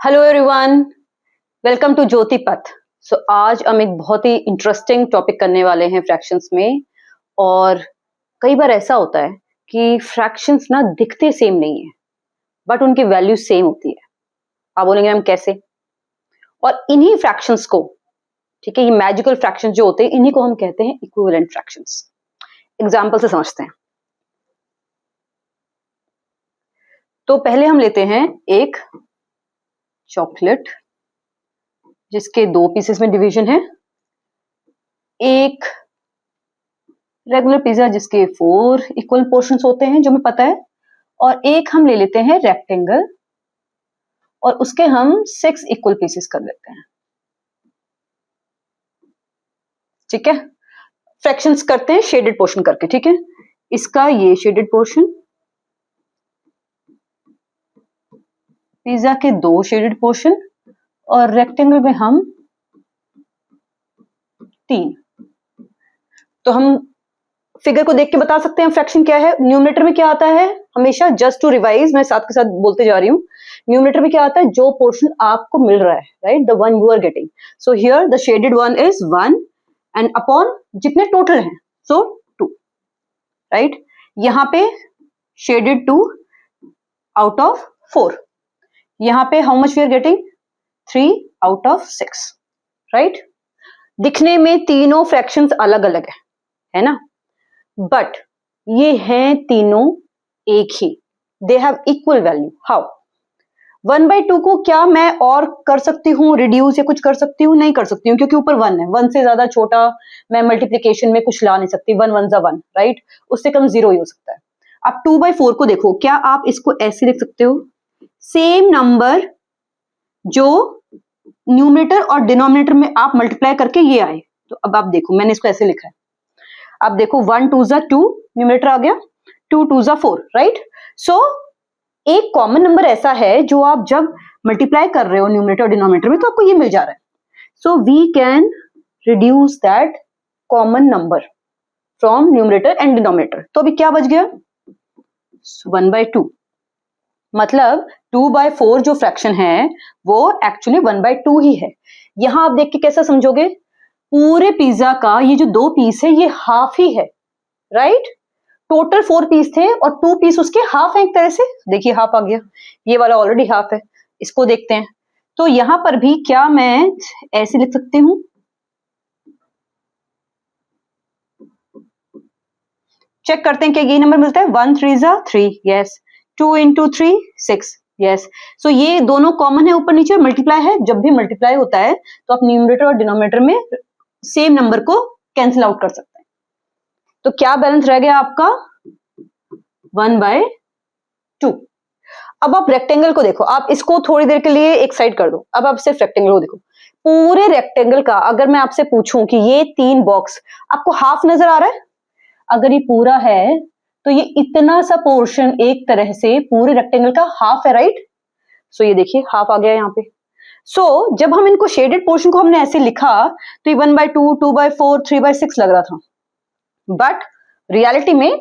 Hello everyone, welcome to ज्योति पथ। सो आज हम एक बहुत ही इंटरेस्टिंग टॉपिक करने वाले हैं फ्रैक्शंस में। और कई बार ऐसा होता है कि फ्रैक्शंस ना दिखते सेम नहीं है बट उनकी वैल्यू सेम होती है। आप बोलेंगे हम कैसे? और इन्हीं फ्रैक्शंस को, ठीक है, ये मैजिकल फ्रैक्शंस जो होते हैं इन्हीं को हम कहते हैं इक्विवेलेंट फ्रैक्शंस। एग्जाम्पल से समझते हैं। तो पहले हम लेते हैं एक चॉकलेट जिसके 2 पीसेस में डिवीजन है, एक रेगुलर पिज्जा जिसके 4 इक्वल पोर्शंस होते हैं जो हमें पता है, और एक हम ले लेते हैं रेक्टेंगल और उसके हम 6 इक्वल पीसेस कर लेते हैं। ठीक है, फ्रैक्शंस करते हैं शेडेड पोर्शन करके। ठीक है, इसका ये शेडेड पोर्शन, पिज्जा के 2 शेडेड पोर्शन और रेक्टेंगल में हम 3। तो हम फिगर को देख के बता सकते हैं फ्रैक्शन क्या है। न्यूमरेटर में क्या आता है हमेशा, जस्ट टू रिवाइज, मैं साथ के साथ बोलते जा रही हूँ। न्यूमरेटर में क्या आता है? जो पोर्शन आपको मिल रहा है, right, the one you are getting. So here the shaded one is 1 and upon जितने टोटल हैं, सो 2, राइट। यहाँ पे शेडेड 2 आउट ऑफ 4। यहाँ पे how much we are getting? 3 out of 6, right. दिखने में तीनों फ्रैक्शंस अलग अलग है ना, बट ये हैं तीनों एक ही। They have equal value. How? 1/2 को क्या मैं और कर सकती हूँ, रिड्यूस या कुछ कर सकती हूँ? नहीं कर सकती हूँ, क्योंकि ऊपर 1 है। 1 से ज्यादा छोटा मैं मल्टीप्लीकेशन में कुछ ला नहीं सकती। 1 1 1, राइट। उससे कम 0 ही हो सकता है। अब 2/4 को देखो, क्या आप इसको ऐसे लिख सकते हो? सेम नंबर जो न्यूमरेटर और डिनोमिनेटर में आप मल्टीप्लाई करके ये आए। तो अब आप देखो, मैंने इसको ऐसे लिखा है। अब देखो 1 2 2, न्यूमरेटर आ गया, 2 2 4, राइट। सो एक कॉमन नंबर ऐसा है जो आप जब मल्टीप्लाई कर रहे हो न्यूमरेटर और डिनोमिनेटर में तो आपको ये मिल जा रहा है। So we can reduce that common number from numerator and denominator. तो अभी क्या बच गया? 1/2। मतलब 2/4 जो फ्रैक्शन है वो एक्चुअली 1/2 ही है। यहां आप देख के कैसा समझोगे? पूरे पिज्जा का ये जो 2 पीस है ये हाफ ही है, राइट। टोटल 4 पीस थे और 2 पीस उसके हाफ है। एक तरह से देखिए हाफ आ गया, ये वाला ऑलरेडी हाफ है। इसको देखते हैं, तो यहां पर भी क्या मैं ऐसे लिख सकती हूं? चेक करते हैं कि ये नंबर मिलता है। 1 3 3, यस। 2 × 3 6, यस। सो ये दोनों कॉमन है, ऊपर नीचे मल्टीप्लाई है। जब भी मल्टीप्लाई होता है तो आप न्यूमरेटर और डिनोमिनेटर में सेम नंबर को कैंसिल आउट कर सकते हैं। तो क्या बैलेंस रह गया आपका? 1/2। अब आप रेक्टेंगल को देखो, आप इसको थोड़ी देर के लिए एक साइड कर दो। अब आप सिर्फ रेक्टेंगल को देखो। पूरे रेक्टेंगल का अगर मैं आपसे पूछूं कि ये 3 बॉक्स आपको हाफ नजर आ रहा है? अगर ये पूरा है तो ये इतना सा पोर्शन एक तरह से पूरे रेक्टेंगल का हाफ है, राइट। सो ये देखिए हाफ आ गया यहाँ पे। सो जब हम इनको शेडेड पोर्शन को हमने ऐसे लिखा तो ये 1/2 2/4 3/6 लग रहा था, बट रियलिटी में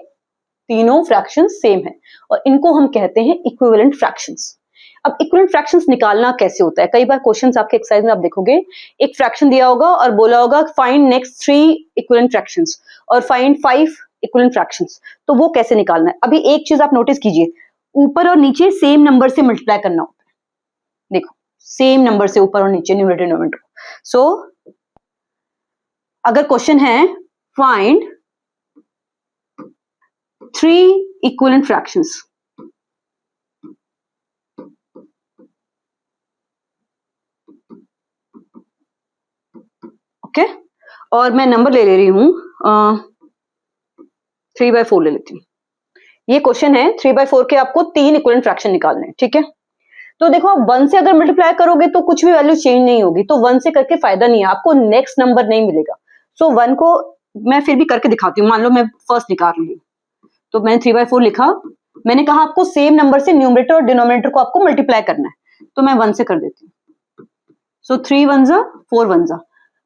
तीनों फ्रैक्शन सेम है और इनको हम कहते हैं इक्विवेलेंट फ्रैक्शंस। अब इक्विवेलेंट फ्रैक्शंस निकालना कैसे होता है? कई बार क्वेश्चंस आपके एक्सरसाइज में आप देखोगे, एक फ्रैक्शन दिया होगा और बोला होगा फाइंड नेक्स्ट 3 इक्विवेलेंट फ्रैक्शंस और फाइंड 5 इक्विवेलेंट फ्रैक्शंस। तो वो कैसे निकालना है? अभी एक चीज आप नोटिस कीजिए, ऊपर और नीचे सेम नंबर से मल्टीप्लाई करना होता है। देखो सेम नंबर से ऊपर और नीचे, न्यूमरेटर डिनोमिनेटर। सो अगर क्वेश्चन है फाइंड 3 इक्विवेलेंट फ्रैक्शंस, ओके, और मैं नंबर ले रही हूं 3/4 ले लेती हूँ। ये क्वेश्चन है 3/4 के आपको 3 इक्विवेलेंट फ्रैक्शन निकालने हैं, ठीक है। तो देखो आप 1 से अगर मल्टीप्लाई करोगे तो कुछ भी वैल्यू चेंज नहीं होगी, तो 1 से करके फायदा नहीं है, आपको नेक्स्ट नंबर नहीं मिलेगा। सो 1 को मैं फिर भी करके दिखाती हूँ। मान लो मैं फर्स्ट निकाल रही हूँ, तो मैंने 3/4 लिखा। मैंने कहा आपको सेम नंबर से न्यूमरेटर और डिनोमिनेटर को आपको मल्टीप्लाई करना है, तो मैं 1 से कर देती हूँ। सो 3 1 4 1।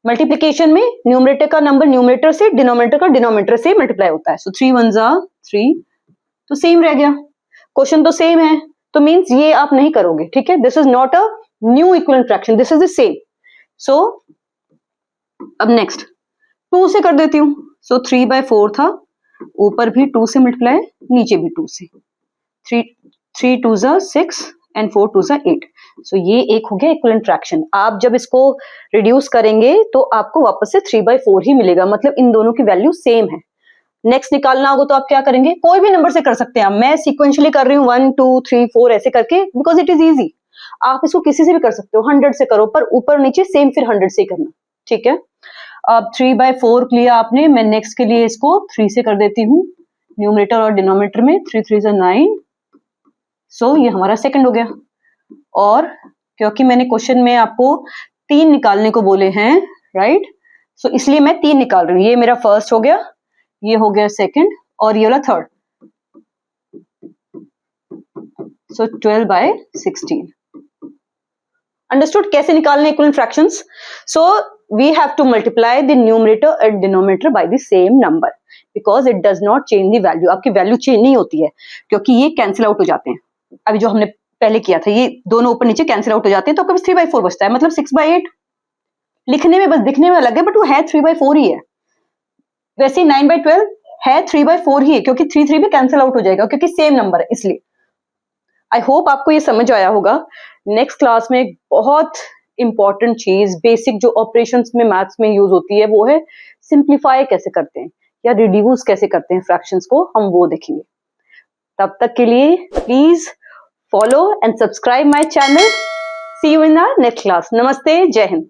मल्टीप्लीकेशन में न्यूमरेटर का नंबर न्यूमरेटर से, डिनोमिनेटर का डिनोमिनेटर से मल्टीप्लाई होता है। सो 3 1 3, तो सेम रह गया। क्वेश्चन तो सेम है, तो मींस ये आप नहीं करोगे, ठीक है। This is not a new equivalent fraction, this is the same. So अब नेक्स्ट 2 से कर देती हूँ। सो 3/4 था, ऊपर भी 2 से मल्टीप्लाई, नीचे भी 2 से। 3 2 6 एंड 4 2 8। सो ये एक हो गया इक्विवेलेंट फ्रैक्शन। आप जब इसको रिड्यूस करेंगे तो आपको वापस से 3/4 ही मिलेगा, मतलब इन दोनों की वैल्यू सेम है। नेक्स्ट निकालना होगा तो आप क्या करेंगे, कोई भी नंबर से कर सकते हैं। मैं सीक्वेंशियली कर रही हूँ 1 2 3 4 ऐसे करके, बिकॉज इट इज इजी। आप इसको किसी से भी कर सकते हो, 100 से करो, पर ऊपर नीचे सेम फिर 100 से ही करना, ठीक है। अब 3/4 लिया आपने, मैं नेक्स्ट के लिए इसको 3 से कर देती हूँ, न्यूमरेटर और डिनोमिनेटर में। 3 3 9। सो ये हमारा सेकंड हो गया। और क्योंकि मैंने क्वेश्चन में आपको 3 निकालने को बोले हैं, राइट, सो इसलिए मैं 3 निकाल रही हूँ। ये मेरा फर्स्ट हो गया, ये हो गया सेकंड, और ये वाला थर्ड। सो 12/16। अंडरस्टूड कैसे निकालने equivalent fractions? So we have to multiply the numerator and denominator by the same number, because it does not change the value. आपकी वैल्यू चेंज नहीं होती है, क्योंकि ये कैंसिल आउट हो जाते हैं। अभी जो हमने पहले किया था, ये दोनों ऊपर नीचे कैंसिल आउट हो जाते हैं, तो कभी 3/4 बचता है, मतलब 6/8। लिखने में बस दिखने में अलग है, बट वो है 3/4 ही है। वैसे 9/12 है 3/4 ही है, क्योंकि 3 3 भी कैंसिल आउट हो जाएगा, क्योंकि सेम नंबर है इसलिए। आई होप आपको ये समझ आया होगा। नेक्स्ट क्लास में एक बहुत इंपॉर्टेंट चीज, बेसिक जो ऑपरेशंस में मैथ्स में यूज होती है, वो है सिंप्लीफाई कैसे करते हैं या रिड्यूस कैसे करते हैं फ्रैक्शंस को, हम वो देखेंगे। तब तक के लिए please follow and subscribe my channel. See you in the next class. नमस्ते, जय हिंद।